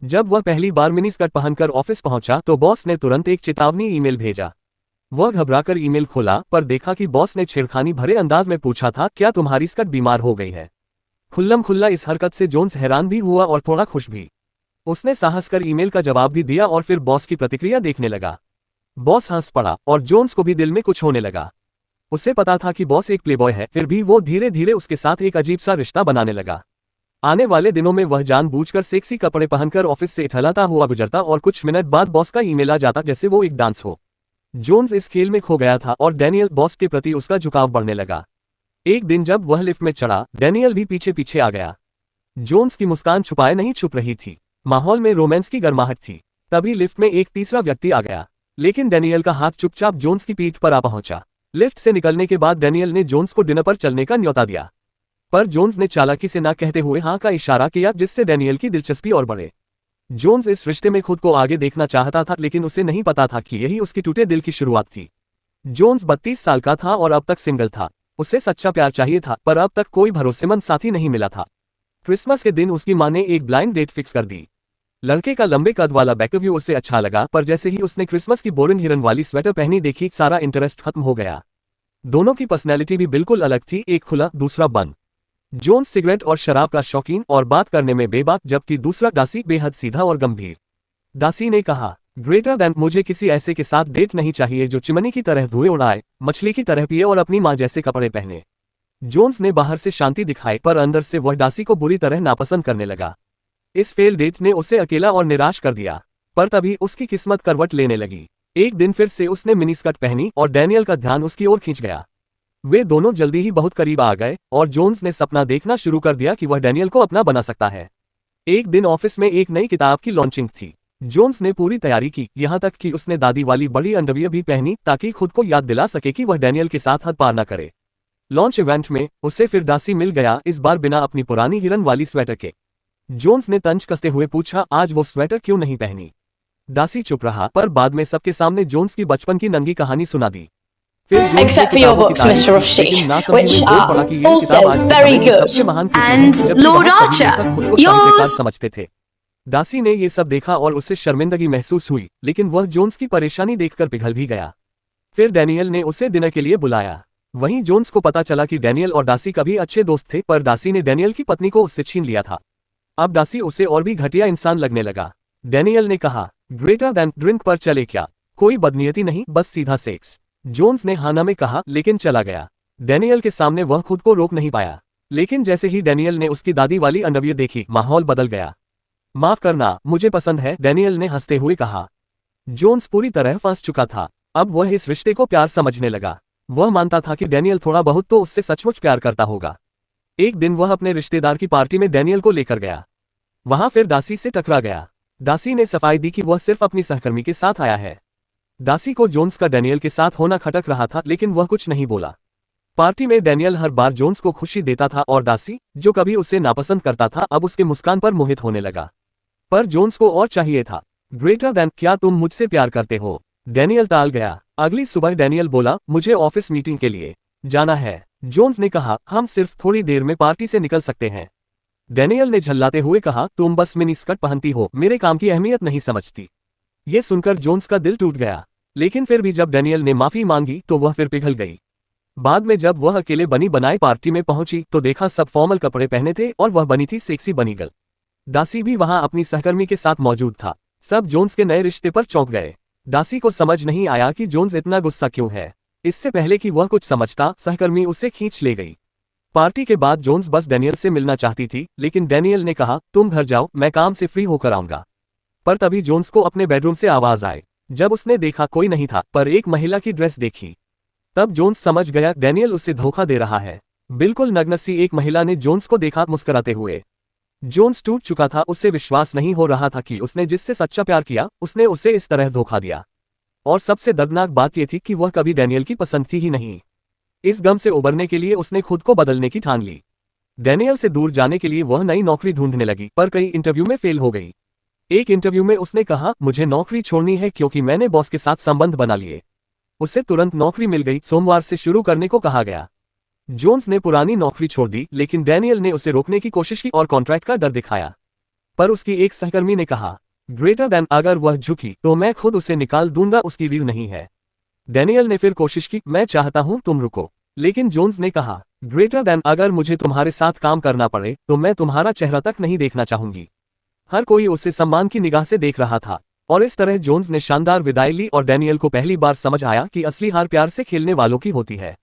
जब वह पहली बार मिनी स्कर्ट पहनकर ऑफिस पहुंचा तो बॉस ने तुरंत एक चेतावनी ईमेल भेजा। वह घबराकर ईमेल खोला पर देखा कि बॉस ने छेड़खानी भरे अंदाज में पूछा था, क्या तुम्हारी स्कर्ट बीमार हो गई है? खुल्लम खुल्ला इस हरकत से जोन्स हैरान भी हुआ और थोड़ा खुश भी। उसने साहस कर ईमेल का जवाब भी दिया और फिर बॉस की प्रतिक्रिया देखने लगा। बॉस हंस पड़ा और जोन्स को भी दिल में कुछ होने लगा। उसे पता था कि बॉस एक प्लेबॉय है, फिर भी वो धीरे धीरे उसके साथ एक अजीब सा रिश्ता बनाने लगा। आने वाले दिनों में वह जानबूझकर सेक्सी कपड़े पहनकर ऑफिस से इठलाता हुआ गुजरता और कुछ मिनट बाद बॉस का ईमेल आ जाता जैसे वो एक डांस हो। जोन्स इस खेल में खो गया था और डैनियल बॉस के प्रति उसका झुकाव बढ़ने लगा। एक दिन जब वह लिफ्ट में चढ़ा, डैनियल भी पीछे पीछे आ गया। जोन्स की मुस्कान छुपाए नहीं छुप रही थी। माहौल में रोमांस की गर्माहट थी। तभी लिफ्ट में एक तीसरा व्यक्ति आ गया, लेकिन डैनियल का हाथ चुपचाप जोन्स की पीठ पर आ पहुंचा। लिफ्ट से निकलने के बाद डैनियल ने जोन्स को डिनर पर चलने का न्योता दिया, पर जोन्स ने चालाकी से ना कहते हुए हाँ का इशारा किया, जिससे डैनियल की दिलचस्पी और बढ़े। जोन्स इस रिश्ते में खुद को आगे देखना चाहता था, लेकिन उसे नहीं पता था कि यही उसकी टूटे दिल की शुरुआत थी। जोन्स 32 साल का था और अब तक सिंगल था। उसे सच्चा प्यार चाहिए था, पर अब तक कोई भरोसेमंद साथी नहीं मिला था। क्रिसमस के दिन उसकी मां ने एक ब्लाइंड डेट फिक्स कर दी। लड़के का लंबे कद वाला बैकव्यू उसे अच्छा लगा, पर जैसे ही उसने क्रिसमस की बोरिंग हिरन वाली स्वेटर पहनी देखी, सारा इंटरेस्ट खत्म हो गया। दोनों की पर्सनैलिटी भी बिल्कुल अलग थी, एक खुला दूसरा बंद। जोन्स सिगरेट और शराब का शौकीन और बात करने में बेबाक, जबकि दूसरा डासी बेहद सीधा और गंभीर। डासी ने कहा, ग्रेटर दैन मुझे किसी ऐसे के साथ डेट नहीं चाहिए जो चिमनी की तरह धुएं उड़ाए, मछली की तरह पिए और अपनी मां जैसे कपड़े पहने। जोन्स ने बाहर से शांति दिखाई, पर अंदर से वह डासी को बुरी तरह नापसंद करने लगा। इस फेल डेट ने उसे अकेला और निराश कर दिया। पर तभी उसकी किस्मत करवट लेने लगी। एक दिन फिर से उसने मिनी स्कर्ट पहनी और डैनियल का ध्यान उसकी ओर खींच गया। वे दोनों जल्दी ही बहुत करीब आ गए और जोन्स ने सपना देखना शुरू कर दिया कि वह डैनियल को अपना बना सकता है। एक दिन ऑफिस में एक नई किताब की लॉन्चिंग थी। जोन्स ने पूरी तैयारी की, यहाँ तक कि उसने दादी वाली बड़ी अंडरवियर भी पहनी ताकि खुद को याद दिला सके कि वह डैनियल के साथ हद पार न करे। लॉन्च इवेंट में उसे फिर डासी मिल गया, इस बार बिना अपनी पुरानी हिरन वाली स्वेटर के। जोन्स ने तंज कसते हुए पूछा, आज वो स्वेटर क्यों नहीं पहनी? डासी चुप रहा, पर बाद में सबके सामने जोन्स की बचपन की नंगी कहानी सुना दी। Except for your books, Mr. Rushdie, which are also very good. And Lord Archer, yours. समझते थे। डासी ने ये सब देखा और उसे शर्मिंदगी महसूस हुई, लेकिन वह जोन्स की परेशानी देखकर पिघल भी गया। फिर डैनियल ने उसे डिनर के लिए बुलाया। वहीं जोन्स को पता चला कि डैनियल और डासी कभी अच्छे दोस्त थे, पर डासी ने डैनियल की पत्नी को उससे छीन लिया था। अब डासी उसे और भी घटिया इंसान लगने लगा। डैनियल ने कहा, ग्रेटर दैन ड्रिंक पर चले क्या? कोई बदनीयती नहीं, बस सीधा सेक्स। जोन्स ने हाना में कहा, लेकिन चला गया। डैनियल के सामने वह खुद को रोक नहीं पाया, लेकिन जैसे ही डैनियल ने उसकी दादी वाली अंडरवियर देखी, माहौल बदल गया। माफ करना, मुझे पसंद है, डैनियल ने हंसते हुए कहा। जोन्स पूरी तरह फंस चुका था। अब वह इस रिश्ते को प्यार समझने लगा। वह मानता था कि डैनियल थोड़ा बहुत तो उससे सचमुच प्यार करता होगा। एक दिन वह अपने रिश्तेदार की पार्टी में डैनियल को लेकर गया। वहां फिर डासी से टकरा गया। डासी ने सफाई दी कि वह सिर्फ अपनी सहकर्मी के साथ आया है। डासी को जोन्स का डैनियल के साथ होना खटक रहा था, लेकिन वह कुछ नहीं बोला। पार्टी में डैनियल हर बार जोन्स को खुशी देता था और डासी, जो कभी उसे नापसंद करता था, अब उसके मुस्कान पर मोहित होने लगा। पर जोन्स को और चाहिए था। ग्रेटर दैन, क्या तुम मुझसे प्यार करते हो? डैनियल टाल गया। अगली सुबह डैनियल बोला, मुझे ऑफिस मीटिंग के लिए जाना है। जोन्स ने कहा, हम सिर्फ थोड़ी देर में पार्टी से निकल सकते हैं। डैनियल ने झल्लाते हुए कहा, तुम बस मिनी स्कर्ट पहनती हो, मेरे काम की अहमियत नहीं समझती। ये सुनकर जोन्स का दिल टूट गया, लेकिन फिर भी जब डैनियल ने माफी मांगी तो वह फिर पिघल गई। बाद में जब वह अकेले बनी बनाई पार्टी में पहुंची तो देखा सब फॉर्मल कपड़े पहने थे और वह बनी थी सेक्सी बनी गर्ल। डासी भी वहां अपनी सहकर्मी के साथ मौजूद था। सब जोन्स के नए रिश्ते पर चौंक गए। डासी को समझ नहीं आया कि जोन्स इतना गुस्सा क्यों है। इससे पहले कि वह कुछ समझता, सहकर्मी उसे खींच ले गई। पार्टी के बाद जोन्स बस डैनियल से मिलना चाहती थी, लेकिन डैनियल ने कहा, तुम घर जाओ, मैं काम से फ्री होकर आऊंगा। पर तभी जोन्स को अपने बेडरूम से आवाज आई। जब उसने देखा कोई नहीं था, पर एक महिला की ड्रेस देखी, तब जोन्स समझ गया डैनियल उसे धोखा दे रहा है। बिल्कुल नग्न सी एक महिला ने जोन्स को देखा मुस्कुराते हुए। जोन्स टूट चुका था, उससे विश्वास नहीं हो रहा था कि उसने जिससे सच्चा प्यार किया, उसने उसे इस तरह धोखा दिया। और सबसे दर्दनाक बात यह थी कि वह कभी डैनियल की पसंद थी ही नहीं। इस गम से उबरने के लिए उसने खुद को बदलने की ठान ली। डैनियल से दूर जाने के लिए वह नई नौकरी ढूंढने लगी, पर कई इंटरव्यू में फेल हो गई। एक इंटरव्यू में उसने कहा, मुझे नौकरी छोड़नी है क्योंकि मैंने बॉस के साथ संबंध बना लिए। उसे तुरंत नौकरी मिल गई। सोमवार से शुरू करने को कहा गया। जोन्स ने पुरानी नौकरी छोड़ दी, लेकिन डैनियल ने उसे रोकने की कोशिश की और कॉन्ट्रैक्ट का डर दिखाया। पर उसकी एक सहकर्मी ने कहा, ग्रेटर देन अगर वह झुकी तो मैं खुद उसे निकाल दूंगा, उसकी रीढ़ नहीं है। डैनियल ने फिर कोशिश की, मैं चाहता हूं तुम रुको। लेकिन जोन्स ने कहा, ग्रेटर देन अगर मुझे तुम्हारे साथ काम करना पड़े तो मैं तुम्हारा चेहरा तक नहीं देखना चाहूंगी। हर कोई उसे सम्मान की निगाह से देख रहा था और इस तरह जोन्स ने शानदार विदाई ली और डैनियल को पहली बार समझ आया कि असली हार प्यार से खेलने वालों की होती है।